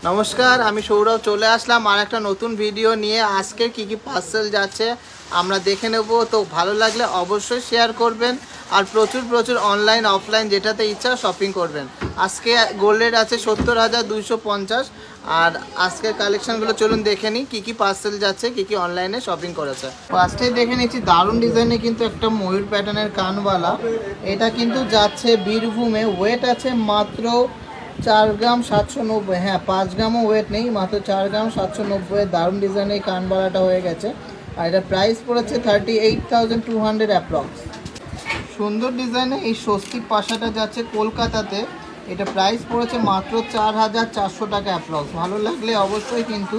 নমস্কার, আমি সৌরভ চলে আসলাম আর একটা নতুন ভিডিও নিয়ে। আজকে কি কি পার্সেল যাচ্ছে আমরা দেখে নেব। তো ভালো লাগলে অবশ্যই শেয়ার করবেন আর প্রচুর অনলাইন অফলাইন যেটাতে ইচ্ছা শপিং করবেন। আজকে গোল্ড রেট আছে 70,250। আর আজকের কালেকশনগুলো চলুন দেখে নিই কী কী পার্সেল যাচ্ছে, কী কী অনলাইনে শপিং করেছে। ফার্স্টেই দেখে নিচ্ছি দারুণ ডিজাইনে কিন্তু একটা ময়ূর প্যাটার্নের কানওয়ালা। এটা কিন্তু যাচ্ছে বীরভূমে। ওয়েট আছে মাত্র 4 গ্রাম 790। হ্যাঁ, 5 গ্রামও ওয়েট নেই, মাত্র 4 গ্রাম 790। দারুণ ডিজাইনের এই কানবালাটা হয়ে গেছে। আর এটা প্রাইস পড়েছে 38,200 অ্যাপ্রক্স। সুন্দর ডিজাইনে এই স্বস্তিক পাশাটা যাচ্ছে কলকাতাতে। এটা প্রাইস পড়েছে মাত্র 4,400 টাকা অ্যাপ্রক্স। ভালো লাগলে অবশ্যই কিন্তু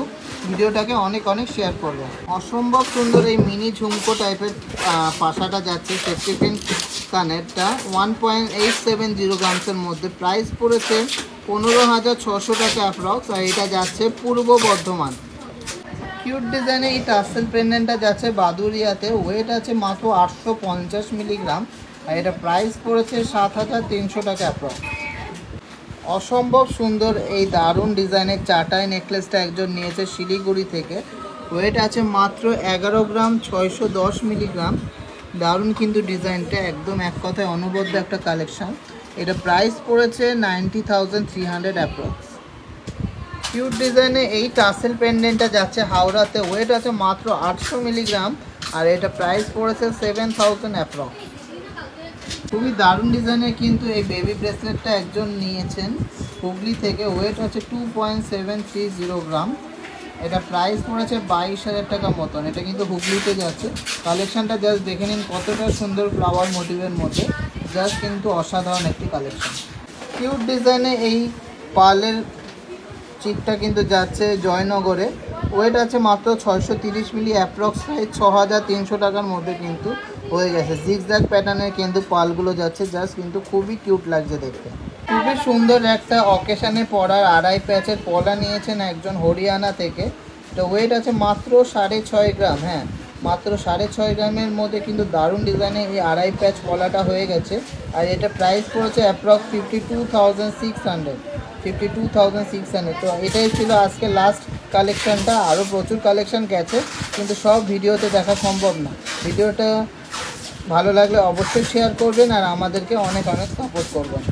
ভিডিওটাকে অনেক শেয়ার করবেন। অসম্ভব সুন্দর এই মিনি ঝুমকো টাইপের পাশাটা যাচ্ছে সেফটি পিন কানেরটা 1.870 গ্রামসের মধ্যে। প্রাইস পড়েছে 15,600 টাকা অ্যাপ্রক্স। আর এটা যাচ্ছে পূর্ব বর্ধমান। কিউট ডিজাইনে এই টাসেল পেন্ডেন্টটা যাচ্ছে বাদুরিয়াতে। ওয়েট আছে মাত্র 850 মিলিগ্রাম। আর এটা প্রাইস পড়েছে 7,300 টাকা অ্যাপ্রক্স। অসম্ভব সুন্দর এই দারুণ ডিজাইনের চাটাই নেকলেসটা একজন নিয়েছে শিলিগুড়ি থেকে। ওয়েট আছে মাত্র 11 গ্রাম 610 মিলিগ্রাম। দারুণ কিন্তু ডিজাইনটা একদম এক কথায় অনবদ্য একটা কালেকশান। এটা প্রাইস পড়েছে 90,300 অ্যাপ্রক্স। কিউট ডিজাইনে এই টাসেল পেন্ডেন্টটা যাচ্ছে হাওড়াতে। ওয়েট আছে মাত্র 800 মিলিগ্রাম। আর এটা প্রাইস পড়েছে 7,000 অ্যাপ্রক্স। খুবই দারুণ ডিজাইনের কিন্তু এই বেবি ব্রেসলেটটা একজন নিয়েছেন হুগলি থেকে। ওয়েট আছে 2.730 গ্রাম। এটা প্রাইস পড়েছে 22,000 টাকা মতন। এটা কিন্তু হুগলিতে যাচ্ছে। কালেকশানটা জাস্ট দেখে নিন কতটা সুন্দর ফ্লাওয়ার মোটিভের মধ্যে। জাস্ট কিন্তু অসাধারণ একটি কালেকশান। কিউট ডিজাইনে এই পার্লের চিপটা কিন্তু যাচ্ছে জয়নগরে। ওয়েট আছে মাত্র 630 মিলি অ্যাপ্রক্স। প্রাইস 6,300 টাকার মধ্যে কিন্তু হয়ে গেছে। জিগজ্যাগ প্যাটার্নের কিন্তু পালগুলো যাচ্ছে। জাস্ট কিন্তু খুবই কিউট লাগছে দেখতে। খুবই সুন্দর একটা অকেশানে পরার আড়াই প্যাচের পলা নিয়েছেন একজন হরিয়ানা থেকে। তো ওয়েট আছে মাত্র 6.5 গ্রাম। হ্যাঁ, মাত্র 6.5 গ্রামের মধ্যে কিন্তু দারুণ ডিজাইনে এই আড়াই প্যাচ পলাটা হয়ে গেছে। আর এটা প্রাইস পড়েছে অ্যাপ্রক্স 52,600। তো এটাই ছিল আজকে লাস্ট কালেকশানটা। আরও প্রচুর কালেকশান গেছে কিন্তু সব ভিডিওতে দেখা সম্ভব না। ভিডিওটা ভালো লাগলে অবশ্যই শেয়ার করবেন আর আমাদেরকে অনেক সাপোর্ট করবেন।